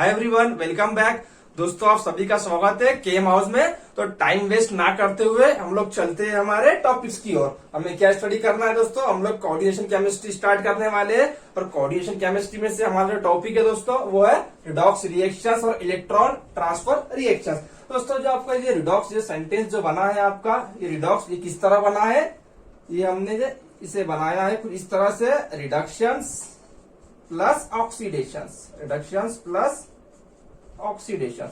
Hi everyone, welcome back. दोस्तों आप सभी का स्वागत है केम हाउस में। तो टाइम वेस्ट ना करते हुए हम लोग चलते हैं हमारे टॉपिक्स की ओर। हमें क्या स्टडी करना है दोस्तों? हम लोग कोऑर्डिनेशन केमिस्ट्री स्टार्ट करने वाले हैं। और कोऑर्डिनेशन केमिस्ट्री में से हमारा जो टॉपिक है दोस्तों वो है रिडॉक्स रिएक्शंस और इलेक्ट्रॉन ट्रांसफर रिएक्शंस। दोस्तों जो आपका ये रिडॉक्स ये सेंटेंस जो बना है आपका, ये रिडॉक्स ये किस तरह बना है? ये हमने इसे बनाया है कुछ इस तरह से, reductions plus oxidations, reductions plus oxidations.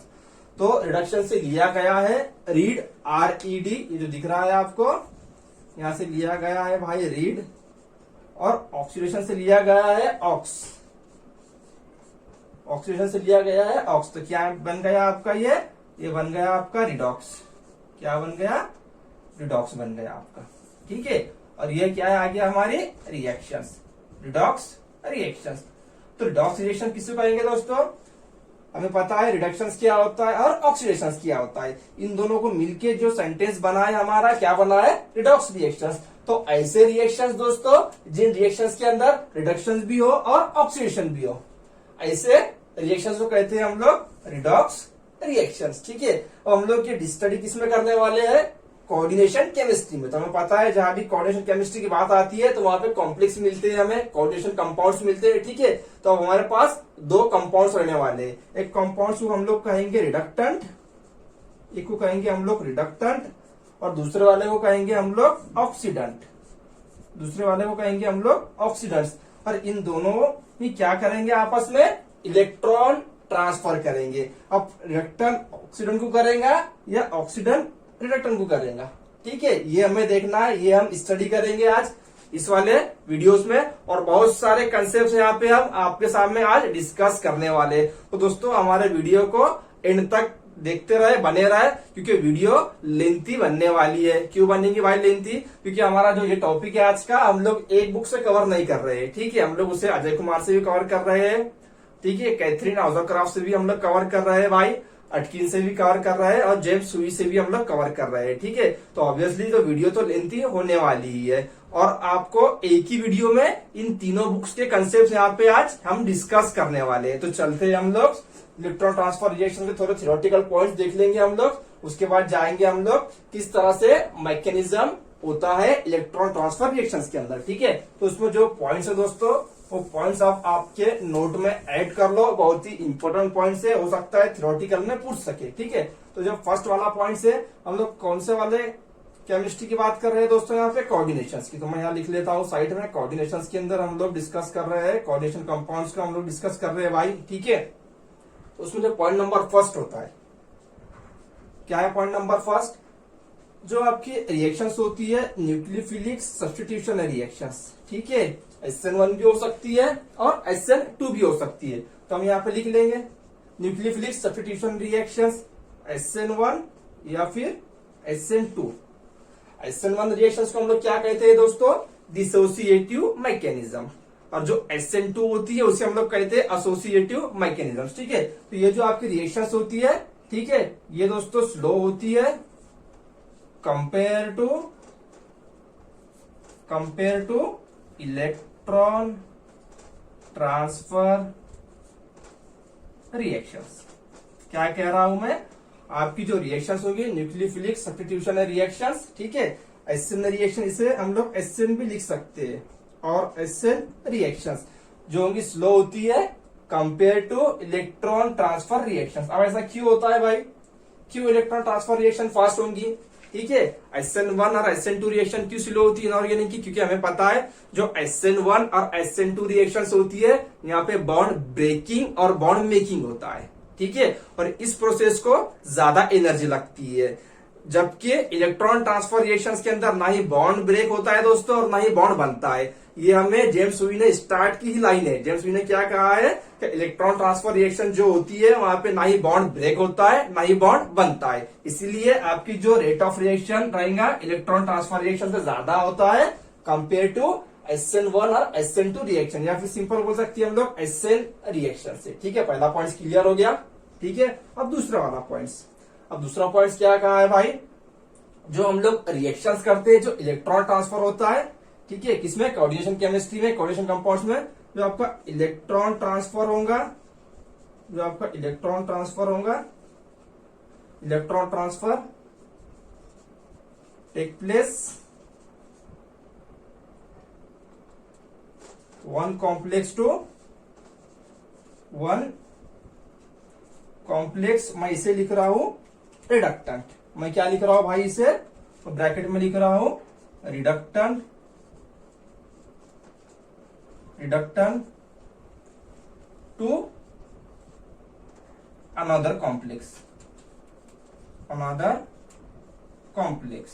तो रिडक्शन से लिया गया है रीड, RED, ये जो दिख रहा है आपको यहां से लिया गया है भाई रीड, और ऑक्सीडेशन से लिया गया है ऑक्स, ऑक्सीडेशन से लिया गया है ऑक्स। तो क्या बन गया आपका? ये बन गया आपका रिडॉक्स। क्या बन गया? रिडॉक्स बन गया आपका। ठीक है। और ये क्या है आगे हमारी रिएक्शंस, रिडॉक्स रिएक्शंस। तो रिडॉक्स रिएक्शन किसको कहेंगे दोस्तों? हमें पता है रिडक्शंस क्या होता है और ऑक्सीडेशंस क्या होता है। इन दोनों को मिलके जो सेंटेंस बना है हमारा, क्या बना है? Redox reactions. तो ऐसे रिएक्शंस दोस्तों जिन रिएक्शंस के अंदर रिडक्शन भी हो और ऑक्सीडेशन भी हो, ऐसे रिएक्शंस को कहते हैं हम लोग रिडॉक्स रिएक्शंस। ठीक है। और हम लोग ये स्टडी किसमें करने वाले हैं? कोऑर्डिनेशन केमिस्ट्री में। तो हमें पता है जहां भी कोऑर्डिनेशन केमिस्ट्री की बात आती है तो वहां पे कॉम्प्लेक्स मिलते हैं, हमें कोऑर्डिनेशन कंपाउंड्स मिलते हैं। ठीक है। तो हमारे पास दो कंपाउंड्स रहने वाले हैं। एक कंपाउंड्स को हम लोग कहेंगे रिडक्टेंट, एक को कहेंगे हम लोग रिडक्टेंट, और दूसरे वाले को कहेंगे हम लोग ऑक्सीडेंट, दूसरे वाले को कहेंगे हम लोग ऑक्सीडेंट्स। और इन दोनों में क्या करेंगे? आपस में इलेक्ट्रॉन ट्रांसफर करेंगे। अब रिडक्टेंट ऑक्सीडेंट को करेगा या ऑक्सीडेंट रिडक्टेंट को करेगा? ठीक है, ये हमें देखना है, ये हम स्टडी करेंगे आज इस वाले वीडियोस में। और बहुत सारे कंसेप्ट यहाँ पे हम आपके सामने आज डिस्कस करने वाले। तो दोस्तों हमारे वीडियो को एंड तक देखते रहे, बने रहे, क्योंकि वीडियो लेंथी बनने वाली है। क्यों बनेगी भाई लेंथी? क्योंकि हमारा जो ये टॉपिक है आज का, हम लोग एक बुक से कवर नहीं कर रहे हैं। ठीक है, हम लोग उसे अजय कुमार से भी कवर कर रहे हैं। ठीक है, कैथरीन हाउजरक्राफ्ट से भी हम लोग कवर कर रहे हैं भाई, अटकिन से भी कवर कर रहे हैं, और जेम्स सुई से भी हम लोग कवर कर रहे हैं। ठीक है। तो ऑब्वियसली तो वीडियो तो लेंथी होने वाली ही है, और आपको एक ही वीडियो में इन तीनों बुक्स के कंसेप्ट यहाँ पे आज हम डिस्कस करने वाले हैं। तो चलते हैं हम लोग इलेक्ट्रॉन ट्रांसफर रिएक्शन के थोड़े थ्योरेटिकल पॉइंट्स देख लेंगे हम लोग। उसके बाद जाएंगे हम लोग किस तरह से मैकेनिज्म होता है इलेक्ट्रॉन ट्रांसफर रिएक्शंस के अंदर। ठीक है। तो उसमें जो पॉइंट्स है दोस्तों, वो पॉइंट्स आप आपके नोट में ऐड कर लो। बहुत ही इंपॉर्टेंट पॉइंट्स है, हो सकता है थ्योरेटिकल में पूछ सके। ठीक है। तो जो फर्स्ट वाला पॉइंट्स है, हम लोग कौन से वाले केमिस्ट्री की बात कर रहे हैं दोस्तों? यहाँ पे कोऑर्डिनेशंस की। तो मैं यहाँ लिख लेता हूँ साइड में, कोऑर्डिनेशंस के अंदर हम लोग डिस्कस कर रहे हैं, कोऑर्डिनेशन कंपाउंड्स का हम लोग डिस्कस कर रहे हैं भाई। ठीक है। तो उसमें जो पॉइंट नंबर फर्स्ट होता है, क्या है पॉइंट नंबर फर्स्ट? जो आपकी रिएक्शंस होती है न्यूक्लियोफिलिक सब्स्टिट्यूशन रिएक्शंस। ठीक है, SN1 भी हो सकती है और SN2 भी हो सकती है। तो हम यहाँ पे लिख लेंगे न्यूक्लियोफिलिक सब्स्टिट्यूशन रिएक्शंस SN1 या फिर SN2। SN1 रिएक्शंस को हम लोग क्या कहते हैं दोस्तों? Dissociative mechanism. और जो SN2 होती है उसे हम लोग कहते हैं एसोसिएटिव मैकेनिज्म। ठीक है। तो ये जो आपकी रिएक्शंस होती है, ठीक है, ये दोस्तों स्लो होती है compare two electron transfer reactions. क्या कह रहा हूं मैं? आपकी जो रिएक्शंस होगी न्यूक्लियोफिलिक सब्स्टिट्यूशन रिएक्शंस, ठीक है, SN रिएक्शन, इसे हम लोग SN भी लिख सकते हैं, और SN रिएक्शंस जो होंगी स्लो होती है compare two electron transfer reactions. अब ऐसा क्यों होता है भाई? क्यों इलेक्ट्रॉन ट्रांसफर रिएक्शन फास्ट होंगी? ठीक है। SN1 और SN2 रिएक्शन क्यों स्लो होती है इनऑर्गेनिक की? क्योंकि हमें पता है जो SN1 और SN2 रिएक्शंस होती है, यहाँ पे बॉन्ड ब्रेकिंग और बॉन्ड मेकिंग होता है। ठीक है। और इस प्रोसेस को ज्यादा एनर्जी लगती है, जबकि इलेक्ट्रॉन ट्रांसफर रिएक्शंस के अंदर ना ही बॉन्ड ब्रेक होता है दोस्तों और ना ही बॉन्ड बनता है। ये हमें जेम्स सुई ने स्टार्ट की ही लाइन है। जेम्स सुई ने क्या कहा है कि इलेक्ट्रॉन ट्रांसफर रिएक्शन जो होती है वहां पे ना ही बॉन्ड ब्रेक होता है ना ही बॉन्ड बनता है। इसीलिए आपकी जो रेट ऑफ रिएक्शन रहेगा इलेक्ट्रॉन ट्रांसफर रिएक्शन से ज्यादा होता है कंपेयर टू SN1 और SN2 रिएक्शन, या फिर सिंपल बोल सकते हैं हम लोग SN रिएक्शन से। ठीक है, पहला पॉइंट क्लियर हो गया। ठीक है। अब दूसरा वाला पॉइंट्स, अब दूसरा पॉइंट क्या कहा है भाई? जो हम लोग रिएक्शंस करते हैं, जो इलेक्ट्रॉन ट्रांसफर होता है, ठीक है, किसमें? कोऑर्डिनेशन केमिस्ट्री में, कोऑर्डिनेशन कंपाउंड्स में, जो आपका इलेक्ट्रॉन ट्रांसफर होगा जो आपका इलेक्ट्रॉन ट्रांसफर होगा, electron transfer take place one complex to one complex, मैं इसे लिख रहा हूं रिडक्टेंट। मैं क्या लिख रहा हूं भाई इसे, तो ब्रैकेट में लिख रहा हूं reductant, reductant to another complex, another complex.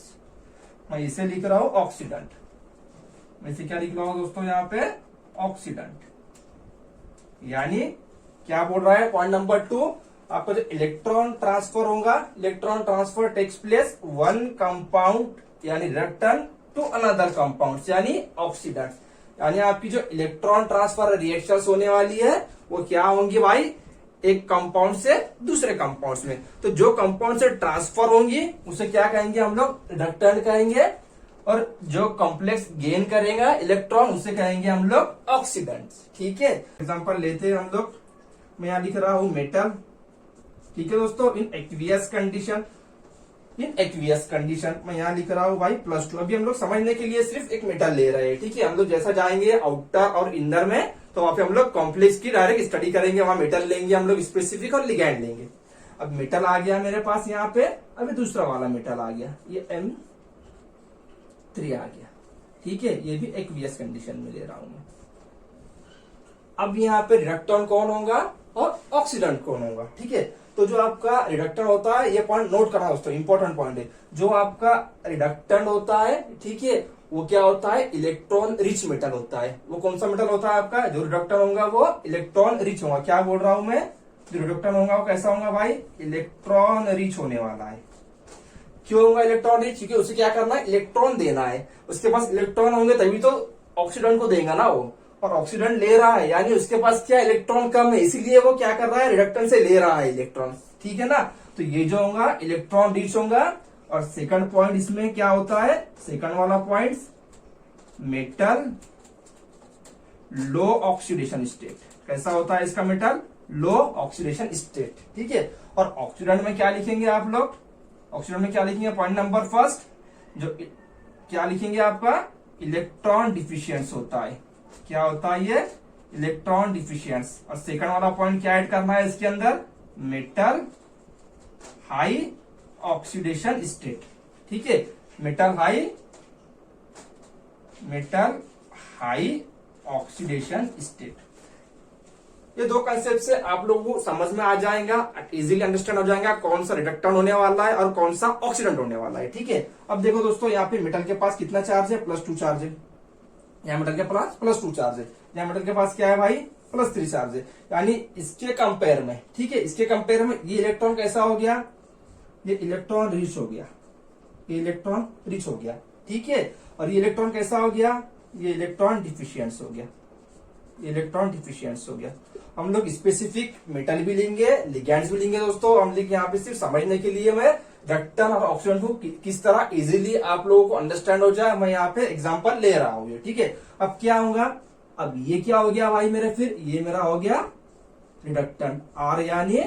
मैं इसे लिख रहा हूं ऑक्सीडेंट। मैं इसे क्या लिख रहा हूं दोस्तों यहाँ पे, ऑक्सीडेंट। यानी क्या बोल रहा है पॉइंट नंबर 2, आपका जो इलेक्ट्रॉन ट्रांसफर होगा, electron transfer takes place one compound यानी रिडक्टेंट टू अनदर कंपाउंड यानी ऑक्सीडेंट। यानी आपकी जो इलेक्ट्रॉन ट्रांसफर रिएक्शंस होने वाली है वो क्या होंगी भाई, एक कंपाउंड से दूसरे कंपाउंड में। तो जो कंपाउंड से ट्रांसफर होंगी उसे क्या कहेंगे हम लोग, रिडक्टेंट कहेंगे, और जो कॉम्प्लेक्स गेन करेगा इलेक्ट्रॉन उसे कहेंगे हम लोग ऑक्सीडेंट। ठीक है, एग्जांपल लेते हैं हम लोग। मैं यहां लिख रहा हूं मेटल। ठीक है दोस्तों, इन एक्वियस कंडीशन, इन एक्वियस कंडीशन मैं यहां लिख रहा हूं भाई +2। अभी हम लोग समझने के लिए सिर्फ एक मेटल ले रहे हैं। ठीक है, हम लोग जैसा जाएंगे आउटर और इनर में तो वहां पे हम लोग कॉम्प्लेक्स की डायरेक्ट स्टडी करेंगे, वहां मेटल लेंगे हम लोग स्पेसिफिक और लिगैंड लेंगे। अब मेटल आ गया मेरे पास यहाँ पे, अभी दूसरा वाला मेटल आ गया, ये M3 आ गया। ठीक है, ये भी एक्वियस कंडीशन में ले रहा हूं मैं। अब यहाँ पे रिडक्टेंट कौन होगा और ऑक्सीडेंट कौन होगा। ठीक है, तो जो आपका रिडक्टेंट होता है, ये पॉइंट नोट करना दोस्तों, इंपॉर्टेंट पॉइंट है। जो आपका रिडक्टेंट होता है, ठीक है, वो क्या होता है, इलेक्ट्रॉन रिच मेटल होता है। वो कौन सा मेटल होता है आपका, जो रिडक्टेंट होगा वो इलेक्ट्रॉन रिच होगा। क्या बोल रहा हूं मैं, जो रिडक्टेंट होगा वो कैसा होगा भाई, इलेक्ट्रॉन रिच होने वाला है। क्यों होगा इलेक्ट्रॉन रिच, क्योंकि उसे क्या करना है, इलेक्ट्रॉन देना है। उसके पास इलेक्ट्रॉन होंगे तभी तो ऑक्सीडेंट को देगा ना वो, और ऑक्सीडेंट ले रहा है यानी उसके पास क्या इलेक्ट्रॉन कम है, इसीलिए वो क्या कर रहा है, रिडक्टेंट से ले रहा है इलेक्ट्रॉन। ठीक है ना, तो ये जो होगा इलेक्ट्रॉन रिच होगा। और सेकंड पॉइंट इसमें क्या होता है, सेकंड वाला पॉइंट, मेटल लो ऑक्सीडेशन स्टेट। कैसा होता है इसका मेटल, लो ऑक्सीडेशन स्टेट। ठीक है, और ऑक्सीडेंट में क्या लिखेंगे आप लोग, ऑक्सीडेंट में क्या लिखेंगे, पॉइंट नंबर फर्स्ट, जो क्या लिखेंगे आपका, इलेक्ट्रॉन डिफिशियंस होता है। क्या होता है ये, इलेक्ट्रॉन डिफिशियंस। और सेकंड वाला पॉइंट क्या ऐड करना है इसके अंदर, मेटल हाई ऑक्सीडेशन स्टेट। ठीक है, मेटल हाई ऑक्सीडेशन स्टेट। ये दो कंसेप्ट से आप लोगों को समझ में आ जाएगा, इजीली अंडरस्टैंड हो जाएगा कौन सा रिडक्टेंट होने वाला है और कौन सा ऑक्सीडेंट होने वाला है। ठीक है, अब देखो दोस्तों, यहाँ पे मेटल के पास कितना चार्ज है, +2 चार्ज है। यहाँ मेटल के पास +2 चार्ज है, यहाँ मेटल के पास क्या है भाई, +3 चार्ज है। यानी इसके कंपेयर में, ठीक है, इसके कंपेयर में ये इलेक्ट्रॉन कैसा हो गया, ये इलेक्ट्रॉन रिच हो गया, ये इलेक्ट्रॉन रिच हो गया। ठीक है, और ये इलेक्ट्रॉन कैसा हो गया, ये इलेक्ट्रॉन डिफिशियंस हो गया, ये इलेक्ट्रॉन डिफिशियंस हो गया। हम लोग स्पेसिफिक मेटल भी लेंगे, लिगैंड्स भी लेंगे दोस्तों। हम लोग यहाँ पे सिर्फ समझने के लिए मैं रिडक्टेंट और ऑक्सीडेंट को किस तरह इजीली आप लोगों को अंडरस्टैंड हो जाए, मैं यहाँ पे एग्जांपल ले रहा हूँ। ठीक है, अब क्या होगा, अब ये क्या हो गया भाई मेरे, फिर ये मेरा हो गया रिडक्टेंट, R यानी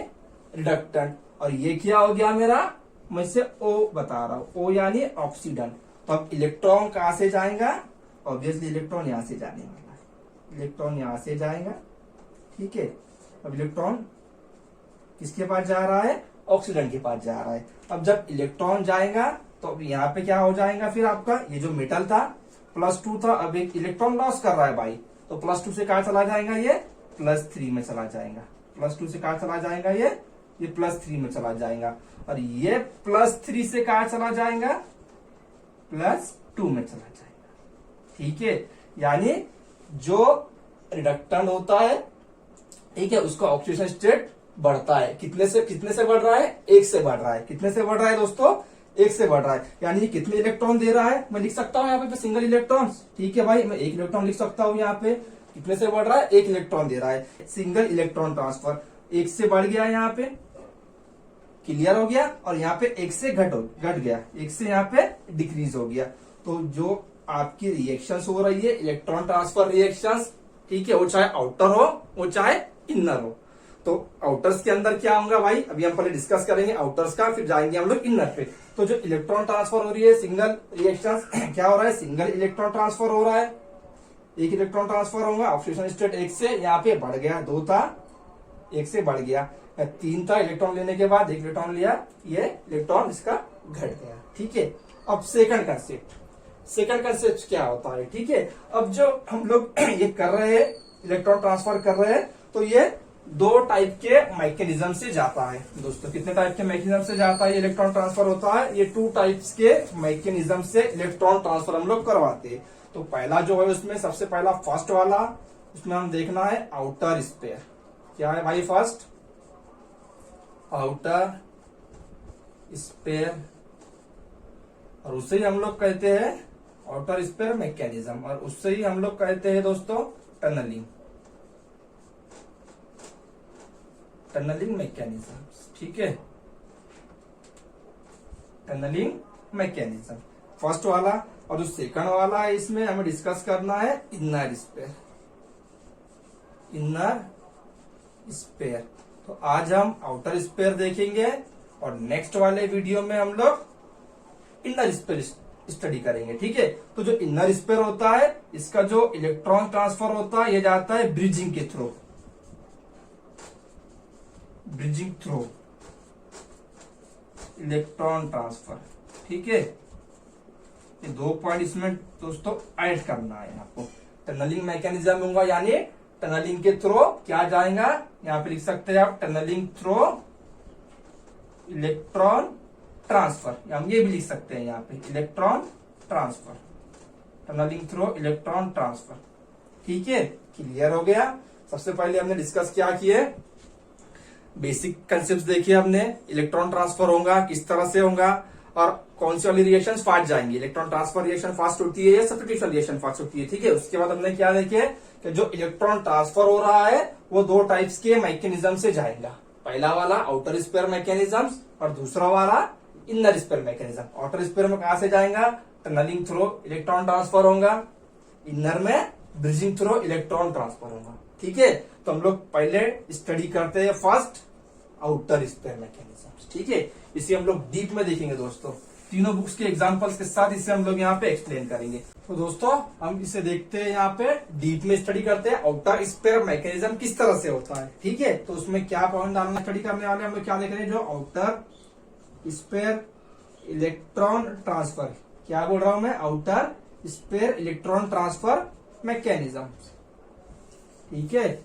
रिडक्टेंट, और ये क्या हो गया मेरा, मैं इसे O बता रहा हूँ, O यानी ऑक्सीडेंट। तो अब इलेक्ट्रॉन कहां से जाएगा, ऑब्वियसली इलेक्ट्रॉन यहां से जाने वाला है, इलेक्ट्रॉन यहां से जाएगा। ठीक है, अब इलेक्ट्रॉन किसके पास जा रहा है, ऑक्सीडेंट के पास जा रहा है। अब जब इलेक्ट्रॉन जाएगा तो अब यहाँ पे क्या हो जाएगा, फिर आपका ये जो मेटल था +2 था, अब एक इलेक्ट्रॉन लॉस कर रहा है भाई, तो +2 से कहा चला जाएगा, ये +3 में चला जाएगा। +2 से कहा चला जाएगा, ये +3 में चला जाएगा। और ये +3 से कहा चला जाएगा, +2 में चला जाएगा। ठीक है, यानी जो रिडक्टेंट होता है, ठीक है, उसका ऑक्सीडेशन स्टेट बढ़ता है। कितने से बढ़ रहा है, 1 से बढ़ रहा है। कितने से बढ़ रहा है दोस्तों, 1 से बढ़ रहा है। यानी ये कितने इलेक्ट्रॉन दे रहा है, मैं लिख सकता हूँ यहाँ पे सिंगल इलेक्ट्रॉन। ठीक है भाई, मैं 1 इलेक्ट्रॉन लिख सकता हूँ यहाँ पे। कितने से बढ़ रहा है, 1 इलेक्ट्रॉन दे रहा है। सिंगल इलेक्ट्रॉन ट्रांसफर 1 से बढ़ गया, यहाँ पे क्लियर हो गया, और यहाँ पे 1 से घट गया, 1 से यहाँ पे डिक्रीज हो गया। तो जो आपकी रिएक्शंस हो रही है, इलेक्ट्रॉन ट्रांसफर रिएक्शंस, ठीक है, वो चाहे आउटर हो, वो चाहे इनर हो, तो आउटर्स के अंदर क्या होगा भाई, अभी हम पहले डिस्कस करेंगे आउटर्स का, फिर जाएंगे हम लोग इनर पे। तो जो इलेक्ट्रॉन ट्रांसफर हो रही है सिंगल रिएक्शन क्या हो रहा है, सिंगल इलेक्ट्रॉन ट्रांसफर हो रहा है, एक इलेक्ट्रॉन ट्रांसफर होगा। ऑक्सीडेशन स्टेट 1 से यहाँ पे बढ़ गया, 2 था 1 से बढ़ गया, 3 था, इलेक्ट्रॉन लेने के बाद 1 इलेक्ट्रॉन लिया, ये इलेक्ट्रॉन इसका घट गया। ठीक है, अब सेकंड कंसेप्ट क्या होता है। ठीक है, अब जो हम लोग ये कर रहे हैं, इलेक्ट्रॉन ट्रांसफर कर रहे हैं, तो ये 2 टाइप के मैकेनिज्म से जाता है दोस्तों। कितने टाइप के मैकेनिज्म से जाता है इलेक्ट्रॉन ट्रांसफर होता है, ये 2 टाइप्स के मैकेनिज्म से इलेक्ट्रॉन ट्रांसफर हम लोग करवाते हैं। तो पहला जो है उसमें सबसे पहला फर्स्ट वाला, उसमें हम देखना है आउटर स्पेयर। क्या है भाई, फर्स्ट आउटर स्पेयर, और उससे ही हम लोग कहते हैं आउटर स्पेयर मैकेनिज्म, और उससे ही हम लोग कहते हैं दोस्तों टनलिंग मैकेनिज्म। ठीक है, टनलिंग मैकेनिज्म फर्स्ट वाला। और जो सेकंड वाला है इसमें हमें डिस्कस करना है इनर स्पेयर। तो आज हम आउटर स्पेयर देखेंगे और नेक्स्ट वाले वीडियो में हम लोग इनर स्पेयर स्टडी करेंगे। ठीक है, तो जो इनर स्पेयर होता है इसका जो इलेक्ट्रॉन ट्रांसफर होता है ये जाता है ब्रिजिंग के थ्रू, इलेक्ट्रॉन ट्रांसफर। ठीक है, ये 2 पॉइंट इसमें दोस्तों ऐड करना है आपको। टनलिंग मैकेनिज्म होगा, यानी टनलिंग के थ्रू क्या जाएगा, यहाँ पे लिख सकते हैं आप टनलिंग थ्रू इलेक्ट्रॉन ट्रांसफर, हम ये भी लिख सकते हैं यहाँ पे electron transfer, tunnelling through electron transfer. ठीक है, क्लियर हो गया। सबसे पहले हमने डिस्कस क्या किए, बेसिक कंसेप्ट देखिए हमने, इलेक्ट्रॉन ट्रांसफर होगा किस तरह से होगा और कौन सी वाली रिएक्शन फास्ट जाएंगी, इलेक्ट्रॉन ट्रांसफर रिएक्शन फास्ट होती है या सब्स्टिट्यूशन रिएक्शन फास्ट होती है। ठीक है, उसके बाद हमने क्या देखे कि जो इलेक्ट्रॉन ट्रांसफर हो रहा है वो 2 टाइप्स के मैकेनिज्म से जाएगा, पहला वाला आउटर स्पेयर मैकेनिज्म और दूसरा वाला inner sphere mechanism. Outer sphere में कहां से जाएगा, टनलिंग थ्रू इलेक्ट्रॉन ट्रांसफर होगा, इनर में ब्रिजिंग थ्रू इलेक्ट्रॉन ट्रांसफर होगा। ठीक है, तो हम लोग पहले स्टडी करते हैं फर्स्ट आउटर स्पेयर मैकेनिज्म। ठीक है, इसे हम लोग डीप में देखेंगे दोस्तों, तीनों बुक्स के एग्जांपल्स के साथ इसे हम लोग यहाँ पे एक्सप्लेन करेंगे। तो दोस्तों हम इसे देखते हैं, यहाँ पे डीप में स्टडी करते हैं आउटर स्पेयर मैकेनिज्म किस तरह से होता है। ठीक है, तो उसमें क्या पॉइंट डालना स्टडी करने वाले हम लोग क्या देख रहे हैं, जो आउटर स्पेयर इलेक्ट्रॉन ट्रांसफर, क्या बोल रहा हूं मैं, outer sphere electron transfer mechanism. ठीक है,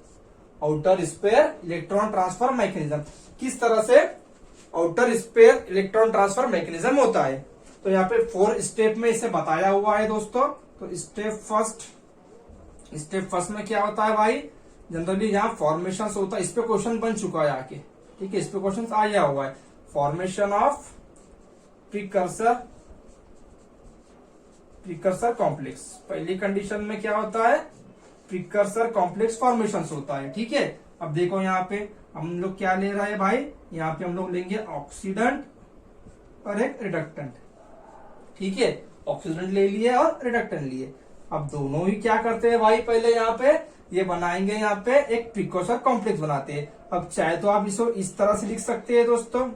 outer sphere electron transfer mechanism किस तरह से outer sphere electron transfer mechanism होता है। तो यहाँ पे 4 स्टेप में इसे बताया हुआ है दोस्तों। तो स्टेप फर्स्ट में क्या होता है भाई, जनरली यहाँ फॉर्मेशन होता है, इस पे क्वेश्चन बन चुका है आके। ठीक है, इस पे क्वेश्चन आया हुआ है, फॉर्मेशन ऑफ प्रीकर्सर कॉम्प्लेक्स। पहली कंडीशन में क्या होता है, प्रीकर्सर कॉम्प्लेक्स फॉर्मेशन होता है। ठीक है, अब देखो यहाँ पे हम लोग क्या ले रहे हैं भाई, यहाँ पे हम लोग लेंगे ऑक्सीडेंट और एक रिडक्टेंट। ठीक है, ऑक्सीडेंट ले लिए और रिडक्टेंट लिए। अब दोनों ही क्या करते हैं भाई, पहले यहाँ पे ये बनाएंगे, यहाँ पे एक प्रीकर्सर कॉम्प्लेक्स बनाते हैं। अब चाहे तो आप इसको इस तरह से लिख सकते हैं दोस्तों,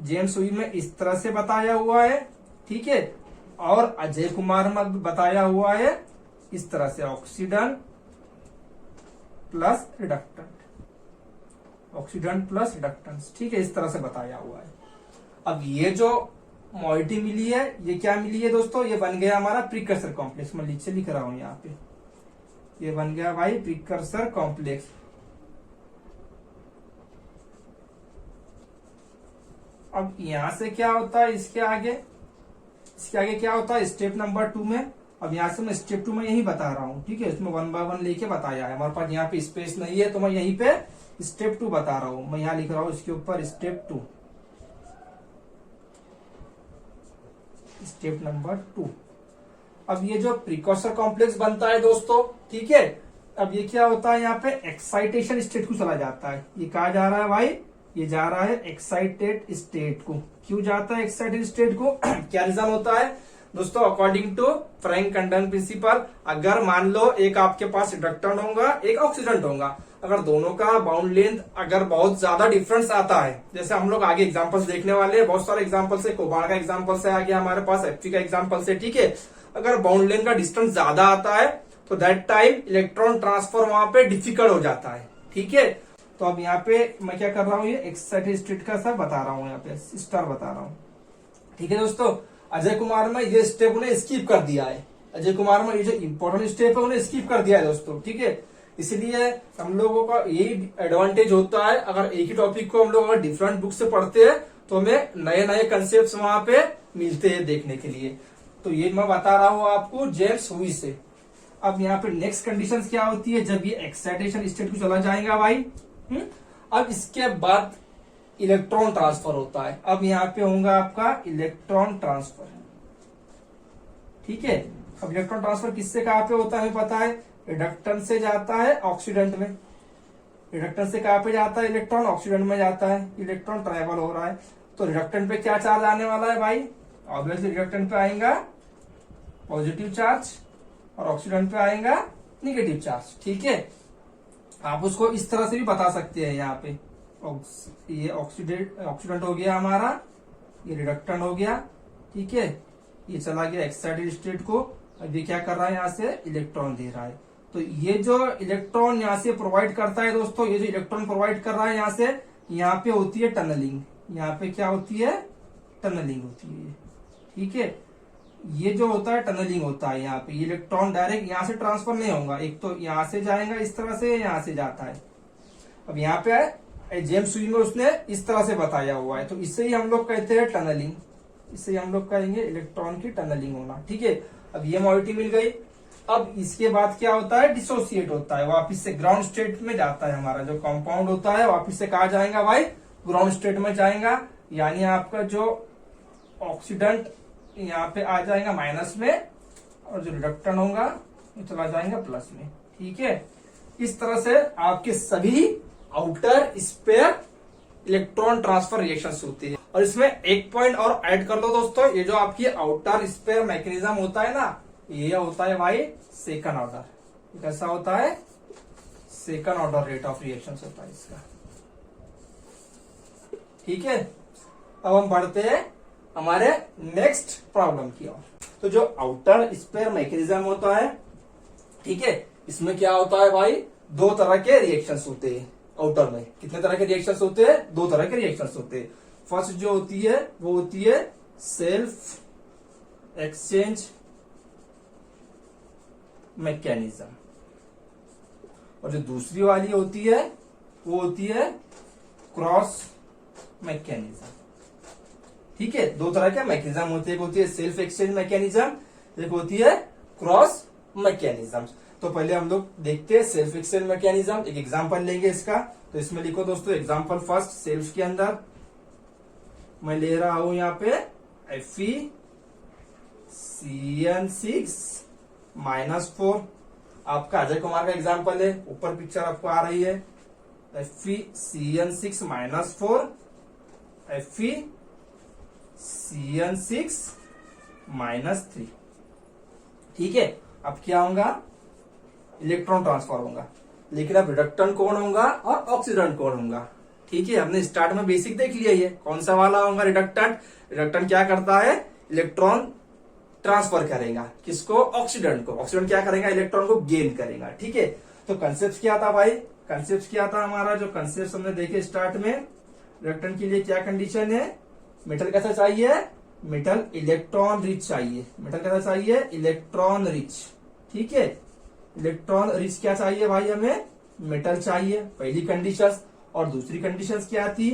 जेम्स हुई में इस तरह से बताया हुआ है। ठीक है, और अजय कुमार में बताया हुआ है इस तरह से, oxidant plus reductant, oxidant plus reductance. ठीक है, इस तरह से बताया हुआ है। अब ये जो मॉइटी मिली है, ये क्या मिली है दोस्तों, ये बन गया हमारा प्रीकर्सर कॉम्प्लेक्स। मैं नीचे लिख रहा हूं यहाँ पे, ये बन गया भाई प्रीकर्सर कॉम्प्लेक्स। अब यहां से क्या होता है, इसके आगे क्या होता है, स्टेप नंबर 2 में। अब यहाँ से मैं स्टेप 2 में यही बता रहा हूँ। ठीक है, इसमें 1 बाय 1 लेके बताया है, हमारे पास यहाँ पे स्पेस नहीं है तो मैं यहीं पे स्टेप 2 बता रहा हूँ। मैं यहाँ लिख रहा हूँ इसके ऊपर स्टेप 2, स्टेप नंबर 2। अब ये जो प्रीकर्सर कॉम्प्लेक्स बनता है दोस्तों, ठीक है, अब ये क्या होता है, यहाँ पे एक्साइटेशन स्टेट को चला जाता है। ये कहा जा रहा है भाई, ये जा रहा है एक्साइटेड स्टेट को। क्यों जाता है एक्साइटेड स्टेट को, क्या रीजन होता है दोस्तों, according to Franck Condon principle, अगर मान लो एक आपके पास रिडक्टेंट होगा एक ऑक्सीडेंट होगा, अगर दोनों का बाउंड लेंथ अगर बहुत ज्यादा डिफरेंस आता है, जैसे हम लोग आगे एग्जांपल्स देखने वाले हैं, बहुत सारे एग्जांपल्स है, कोबार्ड का एग्जांपल्स है आगे हमारे पास, एफपी का एग्जांपल्स है, ठीक है। अगर बाउंड लेंथ का डिस्टेंस ज्यादा आता है तो दैट टाइम इलेक्ट्रॉन ट्रांसफर वहां पे डिफिकल्ट हो जाता है, ठीक है। तो अब यहाँ पे मैं क्या कर रहा हूँ, ये एक्साइटेड स्टेट का सब बता रहा हूँ, यहाँ पे स्टार बता रहा हूँ, ठीक है दोस्तों। अजय कुमार में ये स्टेप उन्हें स्किप कर दिया है, अजय कुमार में ये जो इंपॉर्टेंट स्टेप है उन्हें स्किप कर दिया है दोस्तों, ठीक है। इसलिए हम लोगों का यही एडवांटेज होता है, अगर एक ही टॉपिक को हम लोग अगर डिफरेंट बुक से पढ़ते हैं तो हमें नए नए कंसेप्ट वहां पे मिलते हैं देखने के लिए। तो ये मैं बता रहा हूँ आपको जेम्स हुई से। अब यहाँ पे नेक्स्ट कंडीशन क्या होती है, जब ये एक्साइटेशन स्टेट को चला जाएगा भाई, अब इसके बाद इलेक्ट्रॉन ट्रांसफर होता है। अब यहाँ पे होगा आपका इलेक्ट्रॉन ट्रांसफर, ठीक है। अब इलेक्ट्रॉन ट्रांसफर किससे कहाँ पे होता है हमें पता है, रिडक्टेंट से जाता है ऑक्सीडेंट में, रिडक्टेंट से कहाँ पे जाता है, इलेक्ट्रॉन ऑक्सीडेंट में जाता है, इलेक्ट्रॉन ट्रैवल हो रहा है। तो रिडक्टेंट पे क्या चार्ज आने वाला है भाई, ऑब्वियसली रिडक्टेंट पे आएगा पॉजिटिव चार्ज और ऑक्सीडेंट पे आएगा निगेटिव चार्ज, ठीक है। आप उसको इस तरह से भी बता सकते हैं, यहाँ पे ये ऑक्सीडेंट हो गया हमारा, ये रिडक्टेंट हो गया, ठीक है। ये चला गया एक्साइटेड स्टेट को, अब ये क्या कर रहा है, यहाँ से इलेक्ट्रॉन दे रहा है। तो ये जो इलेक्ट्रॉन यहाँ से प्रोवाइड करता है दोस्तों, ये जो इलेक्ट्रॉन प्रोवाइड कर रहा है यहाँ से, यहाँ पे होती है टनलिंग, यहाँ पे क्या होती है, टनलिंग होती है, ठीक है। ये जो होता है टनलिंग होता है, यहाँ पे इलेक्ट्रॉन डायरेक्ट यहाँ से ट्रांसफर नहीं होगा, एक तो यहाँ से जाएगा इस तरह से, यहाँ से जाता है। अब यहाँ पे जेम्स सुई में उसने इस तरह से बताया हुआ है, तो इससे ही हम लोग कहते हैं टनलिंग, इससे हम लोग कहेंगे इलेक्ट्रॉन की टनलिंग होना, ठीक है। अब ये मॉलिटी मिल गई। अब इसके बाद क्या होता है, डिसोसिएट होता है, वापिस से ग्राउंड स्टेट में जाता है, हमारा जो कंपाउंड होता है वापिस से कहा जाएगा भाई, ग्राउंड स्टेट में जाएगा। यानी आपका जो ऑक्सीडेंट यहाँ पे आ जाएगा माइनस में, और जो रिडक्टेंट होगा वो चला जाएगा प्लस में, ठीक है। इस तरह से आपके सभी outer sphere electron transfer reactions होती है। और इसमें एक पॉइंट और ऐड कर लो दोस्तों, ये जो आपकी आउटर स्पेयर मैकेनिज्म होता है ना, ये होता है भाई सेकंड ऑर्डर। कैसा होता है, second order rate of reaction होता है इसका, ठीक है। अब हम बढ़ते हैं हमारे नेक्स्ट प्रॉब्लम की ओर। तो जो आउटर स्पेयर मैकेनिज्म होता है, ठीक है, इसमें क्या होता है भाई, दो तरह के रिएक्शंस होते हैं आउटर में। कितने तरह के रिएक्शंस होते हैं, दो तरह के रिएक्शंस होते हैं। फर्स्ट जो होती है वो होती है सेल्फ एक्सचेंज मैकेनिज्म, और जो दूसरी वाली होती है वो होती है क्रॉस मैकेनिज्म, ठीक है। दो तरह के मैकेनिज्म होते हैं, एक होती है सेल्फ एक्सचेंज मैकेनिज्म, एक होती है क्रॉस मैकेनिज्म। तो पहले हम लोग देखते हैं सेल्फ एक्सचेंज मैकेनिज्म, एक एग्जांपल लेंगे इसका। तो इसमें लिखो दोस्तों एग्जांपल फर्स्ट, सेल्फ के अंदर मैं ले रहा हूं यहाँ पे FeCN6-4, आपका अजय कुमार का एग्जांपल है, ऊपर पिक्चर आपको आ रही है, FeCN6-4 FeCN6-3, ठीक है। अब क्या होगा, इलेक्ट्रॉन ट्रांसफर होगा, लेकिन अब रिडक्टेंट कौन होगा और ऑक्सीडेंट कौन होगा, ठीक है। हमने स्टार्ट में बेसिक देख लिया, ये कौन सा वाला होगा, रिडक्टेंट। रिडक्टेंट क्या करता है, इलेक्ट्रॉन ट्रांसफर करेगा, किसको, ऑक्सीडेंट को। ऑक्सीडेंट क्या करेगा, इलेक्ट्रॉन को गेन करेगा, ठीक है। तो कंसेप्ट क्या था भाई, कंसेप्ट क्या था हमारा, जो कंसेप्ट हमने देखे स्टार्ट में, रिडक्टेंट के लिए क्या कंडीशन है, मेटल कैसा चाहिए, मेटल इलेक्ट्रॉन रिच चाहिए, मेटल कैसा चाहिए, इलेक्ट्रॉन रिच, ठीक है। इलेक्ट्रॉन रिच क्या चाहिए भाई, हमें मेटल चाहिए, पहली कंडीशन। और दूसरी कंडीशन क्या थी,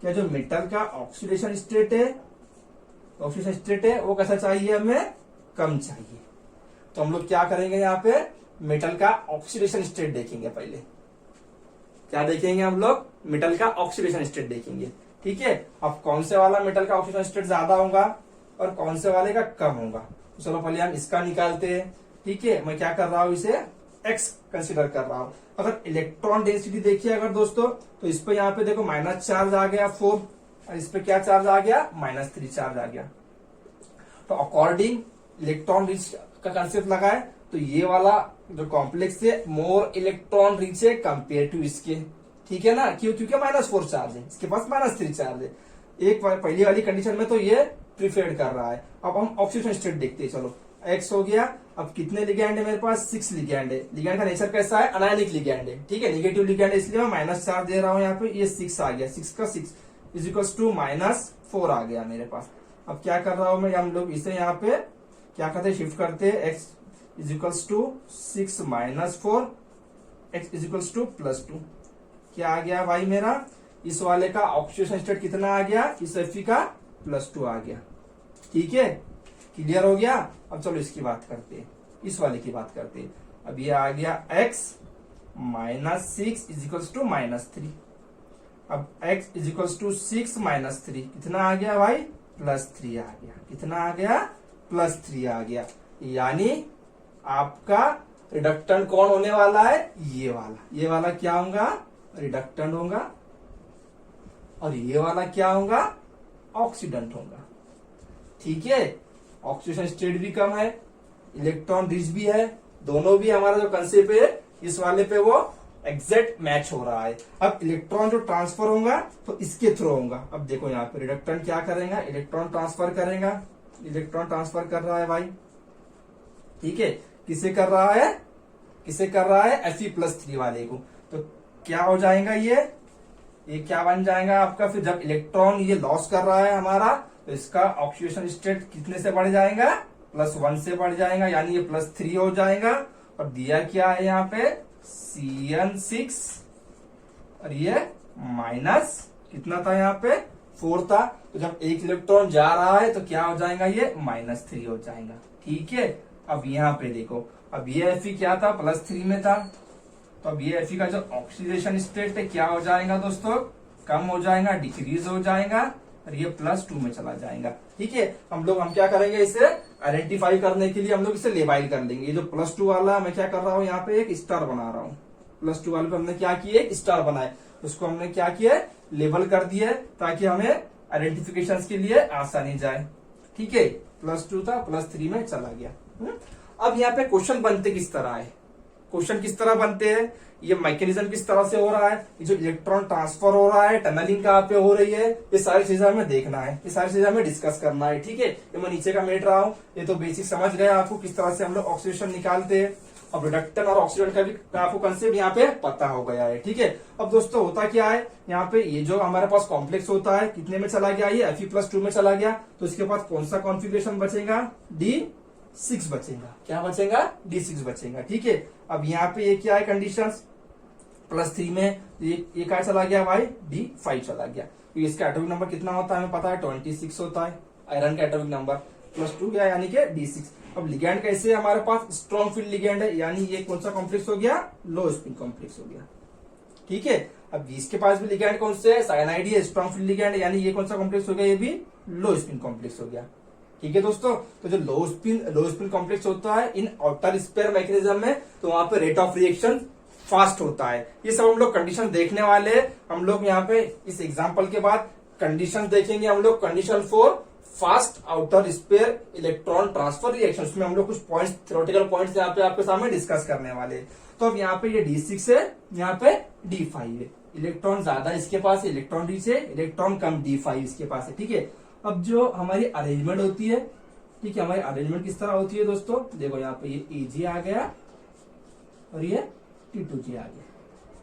क्या जो मेटल का ऑक्सीडेशन स्टेट है, ऑक्सीडेशन स्टेट है वो कैसा चाहिए, हमें कम चाहिए। तो हम लोग क्या करेंगे, यहाँ पे मेटल का ऑक्सीडेशन स्टेट देखेंगे। पहले क्या देखेंगे हम लोग, मेटल का ऑक्सीडेशन स्टेट देखेंगे, ठीक है। अब कौन से वाला मेटल का ऑक्सीडेशन स्टेट ज्यादा होगा और कौन से वाले का कम होगा, तो चलो पहले हम इसका निकालते हैं, ठीक है। मैं क्या कर रहा हूं, इसे x कंसिडर कर रहा हूं। अगर इलेक्ट्रॉन डेंसिटी देखिए अगर दोस्तों, तो इस पे यहाँ पे देखो माइनस चार्ज आ गया 4, और इस पे क्या चार्ज आ गया, -3 चार्ज आ गया। तो अकॉर्डिंग इलेक्ट्रॉन रिच का कंसेप्ट लगाए तो ये वाला जो कॉम्प्लेक्स है मोर इलेक्ट्रॉन रिच है कंपेयर टू इसके, ठीक है ना, क्यों, क्योंकि -4 चार्ज है, इसके पास -3 चार्ज है। एक पहली वाली कंडीशन में तो ये प्रीफेड कर रहा है। अब हम ऑक्सीडेशन स्टेट देखते हैं, चलो एक्स हो गया। अब कितने लिगैंड है मेरे पास, 6 लिगैंड है। लिगैंड का नेचर कैसा है, अनायनिक लिगैंड है, ठीक है, निगेटिव लिगैंड है, इसलिए मैं माइनस चार्ज दे रहा हूं यहाँ पे। ये 6 आ गया, 6 का 6 इज इक्वल्स टू -4 आ गया मेरे पास। अब क्या कर रहा हूं मैं, हम लोग इसे यहाँ पे क्या करते हैं, शिफ्ट करते हैं, x is equals to 6 -4, x is equals to +2। क्या आ गया भाई मेरा, इस वाले का ऑक्सीडेशन स्टेट कितना आ गया, इस Fe का +2 आ गया, ठीक है, क्लियर हो गया। अब चलो इसकी बात करते हैं, इस वाले की बात करते हैं। अब ये आ गया x -6 इज इक्वल्स टू -3। अब x इज इक्वल्स टू 6 -3 कितना आ गया भाई, +3 आ गया। कितना आ गया, +3 आ गया। यानी आपका रिडक्टेंट कौन होने वाला है, ये वाला क्या होगा, रिडक्टेंट होगा, और ये वाला क्या होगा, ऑक्सीडेंट होगा, ठीक है। ऑक्सीडेशन स्टेट भी कम है, इलेक्ट्रॉन रिच भी है, दोनों भी हमारा जो कंसेप्ट है इस वाले पे वो एग्जैक्ट मैच हो रहा है। अब इलेक्ट्रॉन जो ट्रांसफर होगा तो इसके थ्रू होगा। अब देखो यहाँ पे रिडक्टेंट क्या करेगा, इलेक्ट्रॉन ट्रांसफर करेगा, इलेक्ट्रॉन ट्रांसफर कर रहा है भाई, ठीक है, किसे कर रहा है, किसे कर रहा है, Fe+3 वाले को। तो क्या हो जाएगा, ये क्या बन जाएगा आपका, फिर जब इलेक्ट्रॉन ये लॉस कर रहा है हमारा, तो इसका ऑक्सीडेशन स्टेट कितने से बढ़ जाएगा, +1 से बढ़ जाएगा, यानी ये +3 हो जाएगा। और दिया क्या है यहाँ पे, CN6, और ये माइनस कितना था यहाँ पे, 4 था। तो जब एक इलेक्ट्रॉन जा रहा है तो क्या हो जाएगा, ये -3 हो जाएगा, ठीक है। अब यहाँ पे देखो, अब ये Fe क्या था, +3 में था, तो अब ये Fe का जो ऑक्सीडेशन स्टेट है क्या हो जाएगा दोस्तों, कम हो जाएगा, डिक्रीज हो जाएगा, और ये +2 में चला जाएगा, ठीक है। हम क्या करेंगे, इसे आइडेंटिफाई करने के लिए हम लोग इसे लेबल कर लेंगे। ये जो +2 वाला मैं क्या कर रहा हूँ, यहाँ पे एक स्टार बना रहा हूँ। +2 वाले पे हमने क्या किया, एक स्टार बनाए, उसको हमने क्या किया, लेबल कर दिया, ताकि हमें आइडेंटिफिकेशन के लिए आसानी जाए, ठीक है। +2 था, +3 में चला गया। अब यहाँ पे क्वेश्चन बनते किस तरह है, क्वेश्चन किस तरह बनते हैं, ये मैकेनिज्म किस तरह से हो रहा है, ये जो इलेक्ट्रॉन ट्रांसफर हो रहा है, टनलिंग कहाँ पे हो रही है, ये सारी चीजें हमें देखना है, ये सारी चीजें हमें डिस्कस करना है, ठीक है। ये मैं नीचे का मेट रहा हूँ, ये तो बेसिक समझ गए आपको किस तरह से हम लोग ऑक्सीडेशन निकालते हैं। अब रिडक्टेंट और ऑक्सीडेंट का भी आपको कंसेप्ट यहाँ पे पता हो गया है, ठीक है। अब दोस्तों होता क्या है, यहाँ पे ये जो हमारे पास कॉम्प्लेक्स होता है कितने में चला गया, ये Fe+2 में चला गया, तो इसके पास कौन सा कॉन्फिगरेशन बचेगा, D6 बचेगा। क्या बचेगा, D6 बचेगा, ठीक है। अब यहाँ पे ये क्या है कंडीशन, +3 में ये क्या चला गया भाई, D5 चला गया। तो इसका एटॉमिक नंबर कितना होता है हमें पता है, 26 होता है। आयरन का एटॉमिक नंबर +2 गया, यानी कि D6। अब लिगैंड कैसे, हमारे पास स्ट्रॉन्ग फील्ड लिगैंड है, यानी ये कौन सा कॉम्प्लेक्स हो गया, लो स्पिन कॉम्प्लेक्स हो गया, ठीक है। अब इसके पास भी लिगैंड कौन से है, साइनाइड है, स्ट्रॉन्ग फील्ड लिगैंड है, यानी ये कौन सा कॉम्प्लेक्स हो गया, ये भी लो स्पिन कॉम्प्लेक्स हो गया, ठीक है दोस्तों। तो जो लो स्पिन कॉम्प्लेक्स होता है इन आउटर स्पेयर मैकेनिज्म में, तो वहां पे रेट ऑफ रिएक्शन फास्ट होता है। ये सब हम लोग कंडीशन देखने वाले, हम लोग यहाँ पे इस एग्जांपल के बाद कंडीशन देखेंगे हम लोग, condition for fast outer sphere electron transfer reaction, उसमें हम लोग कुछ पॉइंट्स, थ्योरेटिकल पॉइंट्स यहाँ पे आपके सामने डिस्कस करने वाले। तो अब यहाँ पे ये D6 है, यहाँ पे D5 है, इलेक्ट्रॉन ज्यादा इसके पास है, इलेक्ट्रॉन रिच है, इलेक्ट्रॉन कम D5 इसके पास है, ठीक है। अब जो हमारी अरेंजमेंट होती है, ठीक है, हमारी अरेंजमेंट किस तरह होती है दोस्तों, देखो यहाँ पे ये Ag आ गया और ये T2G आ गया,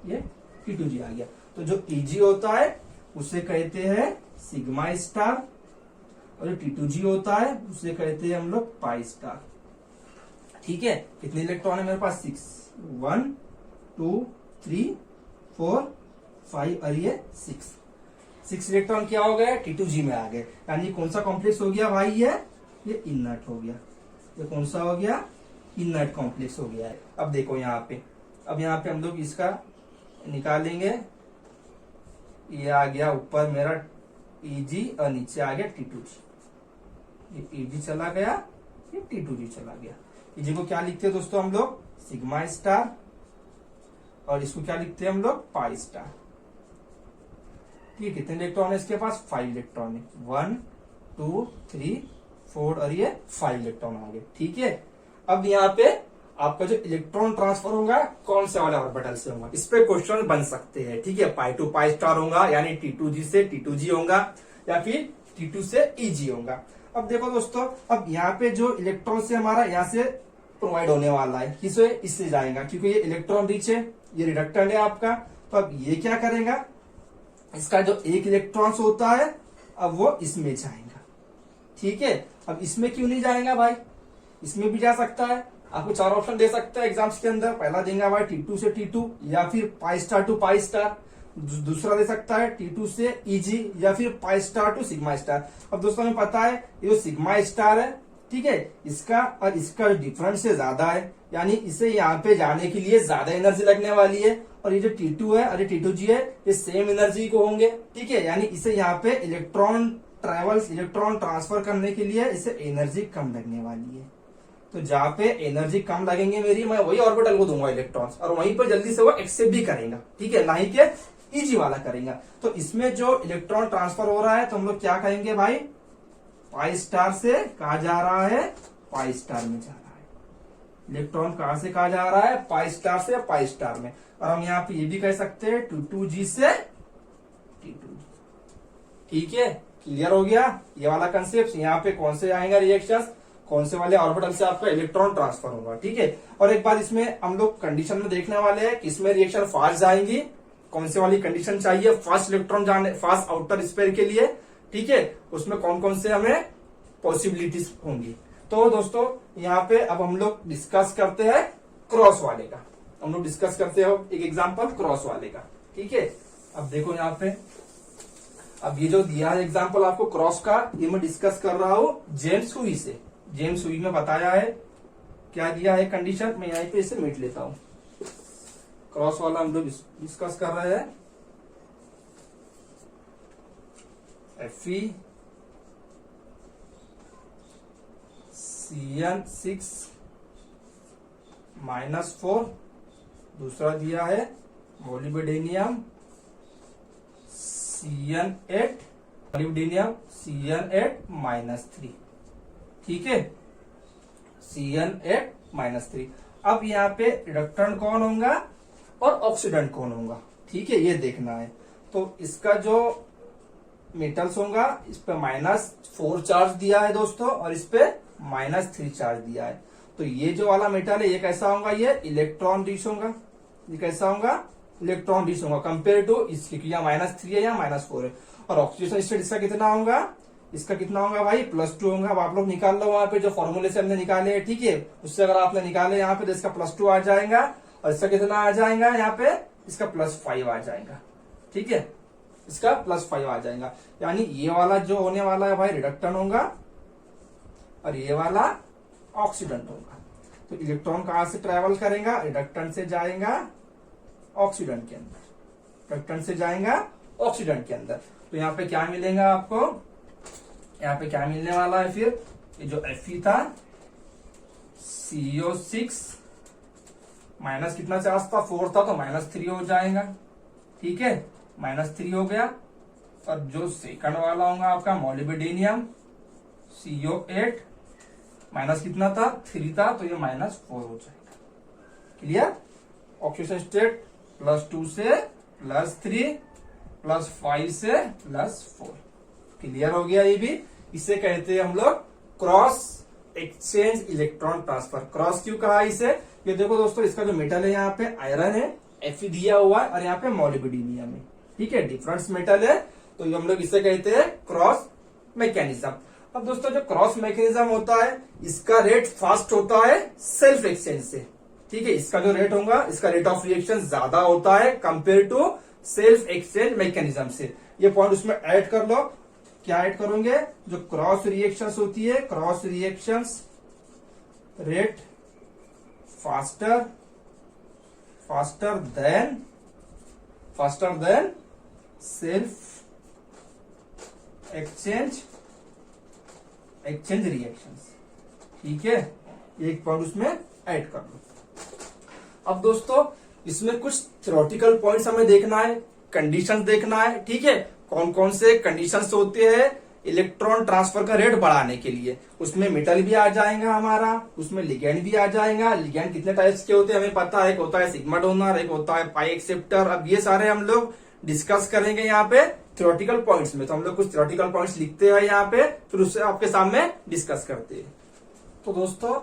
ये T2G आ गया। तो जो Ag होता है उसे कहते हैं सिग्मा स्टार, और जो T2G होता है उसे कहते हैं हम लोग पाई स्टार, ठीक है। कितने इलेक्ट्रॉन है मेरे पास, 6, 1 2 3 4 5 और ये 6 इलेक्ट्रॉन क्या हो गया, T2G में आ गए, यानी कौन सा कॉम्प्लेक्स हो गया भाई, ये इनर्ट हो गया, ये कौन सा हो गया, इनर्ट कॉम्प्लेक्स हो गया है। अब देखो यहाँ पे, अब यहाँ पे हम लोग इसका निकालेंगे, ये आ गया ऊपर मेरा Eg और नीचे आ गया T2G, ये Eg चला गया, ये T2G चला गया। Eg को क्या लिखते हैं दोस्तों हम लोग, सिग्मा स्टार, और इसको क्या लिखते हैं हम लोग, पाई स्टार, ठीक है। कितने इलेक्ट्रॉन है इसके पास, 5 इलेक्ट्रॉन है, 1 2 3 4 और ये 5 इलेक्ट्रॉन आ गए, ठीक है। अब यहाँ पे आपका जो इलेक्ट्रॉन ट्रांसफर होगा कौन से वाले ऑर्बिटल से होगा, इस पे क्वेश्चन बन सकते हैं। ठीक है, पाई टू पाई स्टार होगा यानी T2G से T2G होगा या फिर T2 से EG होगा। अब देखो दोस्तों, अब यहाँ पे जो इलेक्ट्रॉन से हमारा यहाँ से प्रोवाइड होने वाला है किसे, इससे जाएगा क्योंकि ये इलेक्ट्रॉन रिच है, ये रिडक्टेंट है आपका। तो अब ये क्या करेगा, इसका जो एक इलेक्ट्रॉन होता है अब वो इसमें जाएगा। ठीक है, अब इसमें क्यों नहीं जाएगा भाई, इसमें भी जा सकता है। आपको 4 ऑप्शन दे सकता है एग्जाम्स के अंदर। पहला देंगे भाई T2 से T2 या फिर pi star to pi star. दूसरा दे सकता है T2 से EG या फिर pi star to sigma star. अब दोस्तों हमें पता है ये जो सिग्मा स्टार है, ठीक है, इसका और इसका डिफरेंस से ज्यादा है, यानी इसे यहाँ पे जाने के लिए ज्यादा एनर्जी लगने वाली है। और ये जो T2 है और ये T2G है ये सेम एनर्जी को होंगे। ठीक है, यानी इसे यहाँ पे इलेक्ट्रॉन ट्रांसफर करने के लिए इसे एनर्जी कम लगने वाली है। तो जहाँ पे एनर्जी कम लगेंगे मेरी, मैं वही ऑर्बिटल को दूंगा इलेक्ट्रॉन्स, और वहीं पर जल्दी से वो एक्सेप्ट भी करेगा। ठीक है, ना ही के EG वाला करेगा। तो इसमें जो इलेक्ट्रॉन ट्रांसफर हो रहा है तो हम लोग क्या कहेंगे भाई, पाई स्टार से कहा जा रहा है, पाई स्टार में जा रहा है। इलेक्ट्रॉन कहां से कहा जा रहा है, पाई स्टार से पाई स्टार में। और हम यहाँ पे ये भी कह सकते हैं T2G से T2G। ठीक है, क्लियर हो गया ये वाला कंसेप्ट। यहाँ पे कौन से आएगा रिएक्शन, कौन से वाले ऑर्बिटल से आपका इलेक्ट्रॉन ट्रांसफर होगा। ठीक है, और एक बार इसमें हम लोग कंडीशन में देखने वाले हैं कि इसमें रिएक्शन फास्ट जाएंगी, कौन से वाली कंडीशन चाहिए फास्ट इलेक्ट्रॉन जाने, फास्ट आउटर स्पेयर के लिए। ठीक है, उसमें कौन कौन से हमें पॉसिबिलिटीज होंगी। तो दोस्तों यहाँ पे अब हम लोग डिस्कस करते हैं क्रॉस वाले का। हम लोग डिस्कस करते हैं एक एग्जांपल क्रॉस वाले का। ठीक है, अब देखो यहाँ पे, अब ये जो दिया है एग्जांपल आपको क्रॉस का, ये मैं डिस्कस कर रहा हूं जेम्स हुई से। जेम्स हुई में बताया है क्या दिया है कंडीशन, मैं यहीं पे इसे मिट लेता हूं। क्रॉस वाला हम लोग डिस्कस कर रहे हैं। Fe CN6 -4, दूसरा दिया है मोलिब्डेनियम CN8, मोलिब्डेनियम CN8 -3। ठीक है, CN8 -3। अब यहाँ पे रिडक्टेंट कौन होगा और ऑक्सीडेंट कौन होगा, ठीक है, ये देखना है। तो इसका जो मेटल्स होगा, इस पे -4 चार्ज दिया है दोस्तों और इस पे -3 चार्ज दिया है। तो ये जो वाला मेटल है ये कैसा होगा, ये इलेक्ट्रॉन रिच होगा। ये कैसा होगा, इलेक्ट्रॉन रिच होगा कंपेयर टू इसकी, -3 है या -4 है। और ऑक्सीडेशन स्टेट इसका कितना होगा, इसका कितना होगा भाई +2 होगा। अब आप लोग निकाल लो वहां पे जो फॉर्मूले से हमने निकाले हैं। ठीक है, उससे अगर आपने निकाले यहाँ पे तो इसका +2 आ जाएगा और इसका कितना आ जाएगा, यहाँ पे इसका +5 आ जाएगा। ठीक है, इसका +5 आ जाएगा। यानी ये वाला जो होने वाला है भाई रिडक्टेंट होगा और ये वाला ऑक्सीडेंट होगा। तो इलेक्ट्रॉन कहां से ट्रेवल करेगा, रिडक्टेंट से जाएगा ऑक्सीडेंट के अंदर, रिडक्टेंट से जाएगा ऑक्सीडेंट के अंदर। तो यहाँ पे क्या मिलेगा आपको, यहाँ पे क्या मिलने वाला है फिर, ये जो Fe था CO6 माइनस कितना चार्ज था, 4 था, तो -3 हो जाएगा। ठीक है, -3 हो गया। और जो सेकंड वाला होगा आपका मोलिब्डेनियम CO8 माइनस कितना था, 3 था, तो ये -4 हो जाएगा। क्लियर, ऑक्सीडेशन स्टेट +2 से +3 +5 से +4। क्लियर हो गया ये भी। इसे कहते हैं हम लोग cross exchange electron transfer. Cross क्यों कहा इसे, ये देखो दोस्तों, इसका जो मेटल है यहाँ पे आयरन है, Fe दिया हुआ है और यहाँ पे मोलिब्डेनियम है। ठीक है, डिफरेंस मेटल है, तो हम लोग इसे कहते हैं क्रॉस मैकेनिज्म। अब दोस्तों जो क्रॉस मैकेनिज्म होता है, इसका रेट फास्ट होता है सेल्फ एक्सचेंज से। ठीक है, इसका जो रेट होगा, इसका रेट ऑफ रिएक्शन ज्यादा होता है compare to self exchange mechanism से। ये पॉइंट उसमें ऐड कर लो। क्या ऐड करोगे, जो क्रॉस रिएक्शंस होती है, cross reactions rate faster than self exchange reactions. ठीक है, एक पॉइंट उसमें ऐड कर लो। अब दोस्तों इसमें कुछ थ्योरेटिकल पॉइंट्स हमें देखना है, कंडीशंस देखना है। ठीक है, कौन कौन से कंडीशंस होते हैं इलेक्ट्रॉन ट्रांसफर का रेट बढ़ाने के लिए। उसमें मेटल भी आ जाएगा हमारा, उसमें लिगेंड भी आ जाएगा। लिगेंड कितने टाइप्स के होते हैं हमें पता है, एक होता है सिग्मा डोनर, एक होता है पाई एक्सेप्टर। अब ये सारे हम लोग डिस्कस करेंगे यहाँ पे थ्योरेटिकल पॉइंट्स में। तो हम लोग कुछ थ्योरेटिकल पॉइंट्स लिखते हैं यहाँ पे, फिर उससे आपके सामने डिस्कस करते हैं। तो दोस्तों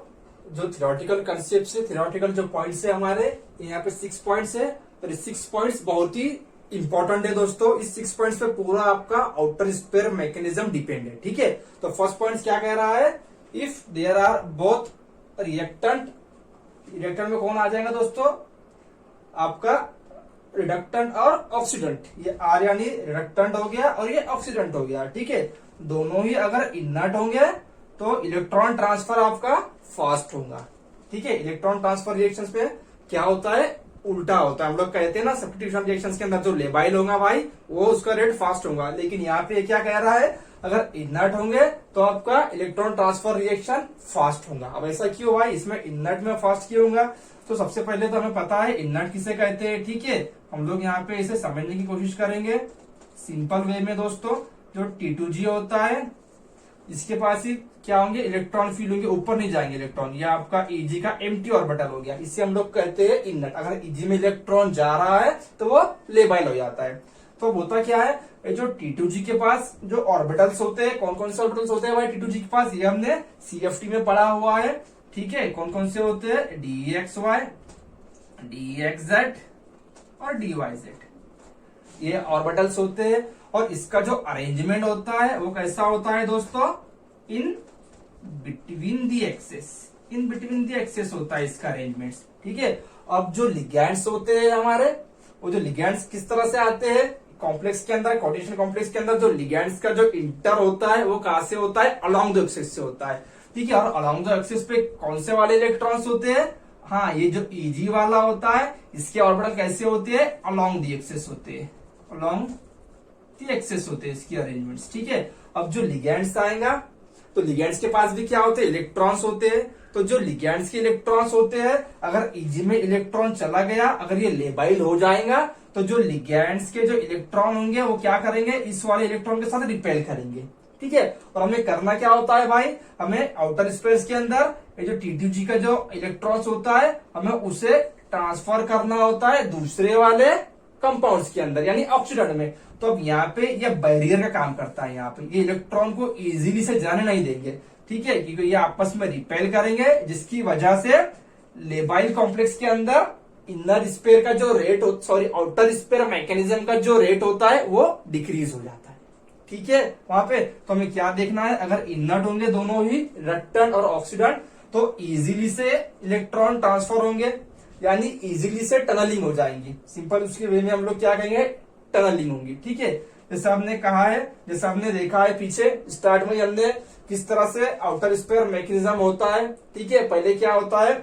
जो थ्योरेटिकल कंसेप्ट है, थ्योरेटिकल जो पॉइंट्स है हमारे, यहाँ पे 6 पॉइंट्स है। और ये 6 पॉइंट्स बहुत ही इंपॉर्टेंट है दोस्तों। इस 6 पॉइंट्स पे पूरा आपका आउटर स्पेयर मैकेनिज्म डिपेंड है, ठीक है। तो फर्स्ट पॉइंट क्या कह रहा है, if there are both reactant, reactant में कौन आ जाएगा दोस्तों, आपका रिडक्टेंट और ऑक्सीडेंट। ये आर यानी रिडक्टेंट हो गया और ये ऑक्सीडेंट हो गया, ठीक है। दोनों ही अगर इनर्ट होंगे तो इलेक्ट्रॉन ट्रांसफर आपका फास्ट होगा, ठीक है। इलेक्ट्रॉन ट्रांसफर रिएक्शंस पे क्या होता है, उल्टा होता है। हम लोग कहते हैं ना सब्स्टिट्यूशन रिएक्शंस के अंदर जो लेबाइल होगा भाई वो उसका रेट फास्ट होगा। लेकिन यहाँ पे क्या कह रहा है, अगर इनर्ट होंगे तो आपका इलेक्ट्रॉन ट्रांसफर रिएक्शन फास्ट होगा। अब ऐसा क्यों भाई, इसमें इनर्ट में फास्ट क्यों होगा। तो सबसे पहले तो हमें पता है इनर्ट किसे कहते हैं, ठीक है। हम लोग यहाँ पे इसे समझने की कोशिश करेंगे सिंपल वे में दोस्तों। जो T2G होता है इसके पास ही क्या होंगे, इलेक्ट्रॉन फील होंगे, ऊपर नहीं जाएंगे इलेक्ट्रॉन। ये आपका Eg का एम्प्टी ऑर्बिटल हो गया, इसे हम लोग कहते हैं इनर्ट। अगर Eg में इलेक्ट्रॉन जा रहा है तो वो लेबाइल हो जाता है। तो होता क्या है, ये जो T2G के पास जो ऑर्बिटल्स होते हैं, कौन कौन से ऑर्बिटल्स होते हैं भाई T2G के पास, ये हमने CFT में पढ़ा हुआ है, ठीक है। कौन कौन से होते हैं, DEXY, DEXZ और DYZ, ये ऑर्बिटल्स होते हैं। और इसका जो अरेंजमेंट होता है वो कैसा होता है दोस्तों, in between the axes, in between the axes होता है इसका अरेंजमेंट, ठीक है। अब जो लिगैंड्स होते हैं हमारे, वो जो लिगैंड्स किस तरह से आते हैं कॉम्प्लेक्स के अंदर, कोऑर्डिनेशन कॉम्प्लेक्स के अंदर जो लिगैंड्स का जो इंटर होता है वो कहां से होता है, अलोंग द एक्सेस से होता है, ठीक है। और अलोंग द एक्सेस पे कौन से वाले इलेक्ट्रॉन्स होते हैं, हाँ ये जो Eg वाला होता है इसके ऑर्बिटल कैसे होते हैं, अलोंग दी एक्सेस होते हैं, अलोंग दी एक्सेस होते हैं इसकी अरेंजमेंट्स, ठीक है। अब जो लिगैंड्स आएगा तो लिगैंड्स के पास भी क्या होते हैं, इलेक्ट्रॉन्स होते हैं। तो जो लिगैंड्स के इलेक्ट्रॉन्स होते हैं, अगर Eg में इलेक्ट्रॉन चला गया, अगर ये लेबाइल हो जाएगा तो जो लिगैंड्स के जो इलेक्ट्रॉन होंगे वो क्या करेंगे, इस वाले इलेक्ट्रॉन के साथ रिपेल करेंगे, ठीक है। और हमें करना क्या होता है भाई, हमें आउटर स्पेस के अंदर ये जो T2G का जो इलेक्ट्रॉन्स होता है हमें उसे ट्रांसफर करना होता है दूसरे वाले कंपाउंड्स के अंदर यानी ऑक्सीडेंट में। तो अब यहाँ पे ये बैरियर का काम करता है, यहाँ पे ये इलेक्ट्रॉन को इजीली से जाने नहीं देंगे, ठीक है, क्योंकि ये आपस में रिपेल करेंगे, जिसकी वजह से लेबाइल कॉम्प्लेक्स के अंदर इनर स्पेयर का जो rate, sorry outer sphere mechanism का जो रेट होता है वो डिक्रीज हो जाता है, ठीक है। वहां पे तो हमें क्या देखना है, अगर इनर्ट होंगे दोनों ही रिडक्टेंट और ऑक्सीडेंट तो इजीली से इलेक्ट्रॉन ट्रांसफर होंगे, यानी इजीली से टनलिंग हो जाएंगी। सिंपल उसके वे में हम लोग क्या कहेंगे, टनलिंग होंगी, ठीक है। जैसे हमने कहा है, जैसे हमने देखा है पीछे स्टार्ट में हमने किस तरह से आउटर स्पेयर मैकेनिज्म होता है, ठीक है। पहले क्या होता है,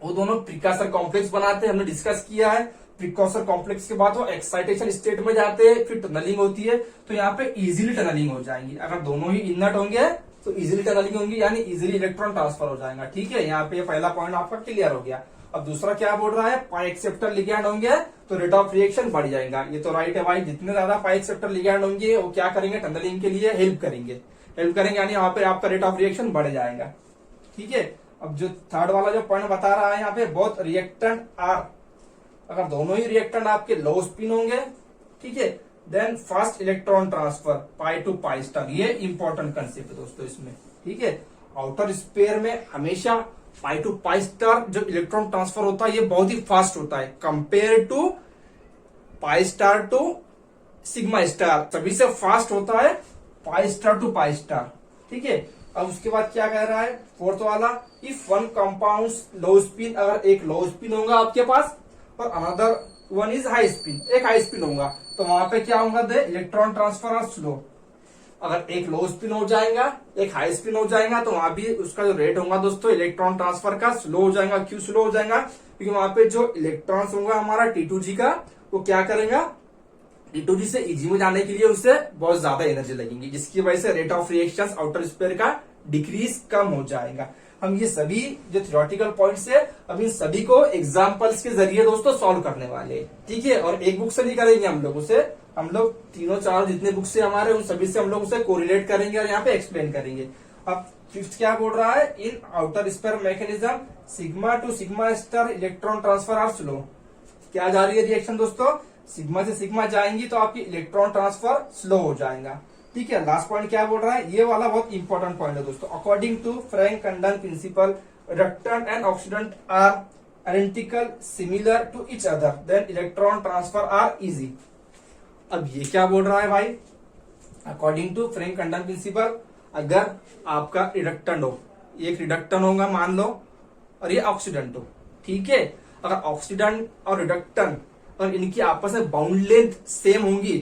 वो दोनों प्रीकसर कॉम्प्लेक्स बनाते हैं, हमने डिस्कस किया है। प्रीकसर कॉम्प्लेक्स के बाद वो एक्साइटेशन स्टेट में जाते हैं, फिर टनलिंग होती है। तो यहाँ पे इजीली टनलिंग हो जाएंगी, अगर दोनों ही इनर्ट होंगे तो इजीली टनलिंग होंगी, यानी इजीली इलेक्ट्रॉन ट्रांसफर हो जाएगा, ठीक है। यहाँ पे पहला पॉइंट आपका क्लियर हो गया। अब दूसरा क्या बोल रहा है, पाई एक्सेप्टर लिगैंड होंगे तो रेट ऑफ रिएक्शन बढ़ जाएगा। ये तो राइट है भाई, जितने ज्यादा पाई एक्सेप्टर लिगैंड होंगे वो क्या करेंगे, टनलिंग के लिए हेल्प करेंगे, यानी यहाँ पे आपका रेट ऑफ रिएक्शन बढ़ जाएगा, ठीक है। अब जो थर्ड वाला जो पॉइंट बता रहा है यहाँ पे, बहुत रिएक्टेंट आर, अगर दोनों ही रिएक्टेंट आपके लो स्पिन होंगे, ठीक है, then fast electron transfer pi to pi star, ये इंपॉर्टेंट कंसेप्ट है दोस्तों इसमें, ठीक है। आउटर स्पेयर में हमेशा पाई टू पाई स्टार जो इलेक्ट्रॉन ट्रांसफर होता है ये बहुत ही फास्ट होता है compare to pi star to sigma star, सभी से फास्ट होता है pi star to pi star, ठीक है। अब उसके बाद क्या कह रहा है फोर्थ वाला, if one compound low spin, अगर एक लो स्पिन होगा आपके पास और another one is high spin, एक हाई स्पिन होगा, तो वहां पे क्या होगा, दे इलेक्ट्रॉन ट्रांसफर आर स्लो। अगर एक लो स्पिन हो जाएगा, एक हाई स्पिन हो जाएगा, तो वहां भी उसका जो रेट होगा दोस्तों इलेक्ट्रॉन ट्रांसफर का स्लो हो जाएगा। क्यों स्लो हो जाएगा, क्योंकि वहां पे जो इलेक्ट्रॉन्स होगा हमारा T2G का, वो क्या करेगा, T2G से Eg में जाने के लिए उससे बहुत ज्यादा एनर्जी लगेगी, जिसकी वजह से rate of reaction outer sphere का डिक्रीज कम हो जाएगा। हम ये सभी जो थ्योरेटिकल पॉइंट्स है अब इन सभी को एग्जांपल्स के जरिए दोस्तों सॉल्व करने वाले हैं, ठीक है। और एक बुक से नहीं करेंगे हम लोग उसे, हम लोग तीनों चार जितने बुक से हमारे उन सभी से हम लोग उसे कोरिलेट करेंगे और यहाँ पे एक्सप्लेन करेंगे। अब फिफ्थ क्या बोल रहा है, in outer sphere mechanism sigma to sigma star electron transfer are slow. क्या जा रही है रिएक्शन दोस्तों, सिग्मा से सिग्मा जाएंगी तो आपकी इलेक्ट्रॉन ट्रांसफर स्लो हो जाएगा, ठीक है। लास्ट पॉइंट क्या बोल रहा है, ये वाला बहुत इंपॉर्टेंट पॉइंट है दोस्तों। According to Franck Condon principle reductant and oxidant are identical similar to each other then electron transfer are easy. अब ये क्या बोल रहा है भाई, according to Franck Condon principle, अगर आपका रिडक्टेंट हो, एक रिडक्टेंट होगा मान लो और ये ऑक्सीडेंट हो, ठीक है। अगर ऑक्सीडेंट और रिडक्टेंट और इनकी आपस में बाउंड लेंथ सेम होंगी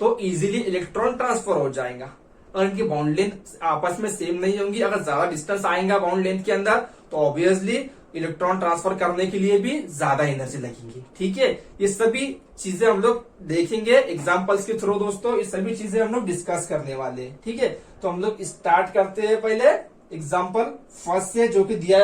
तो इजीली इलेक्ट्रॉन ट्रांसफर हो जाएगा। अगर इनकी बाउंड लेंथ आपस में सेम नहीं होंगी, अगर ज्यादा डिस्टेंस आएगा बाउंड लेंथ के अंदर तो ऑब्वियसली इलेक्ट्रॉन ट्रांसफर करने के लिए भी ज्यादा एनर्जी लगेगी, ठीक है। ये सभी चीजें हम लोग देखेंगे एग्जांपल्स के थ्रू दोस्तों, ये सभी चीजें हम लोग डिस्कस करने वाले हैं, ठीक है। तो हम लोग स्टार्ट करते हैं पहले एग्जांपल फर्स्ट से, जो कि दिया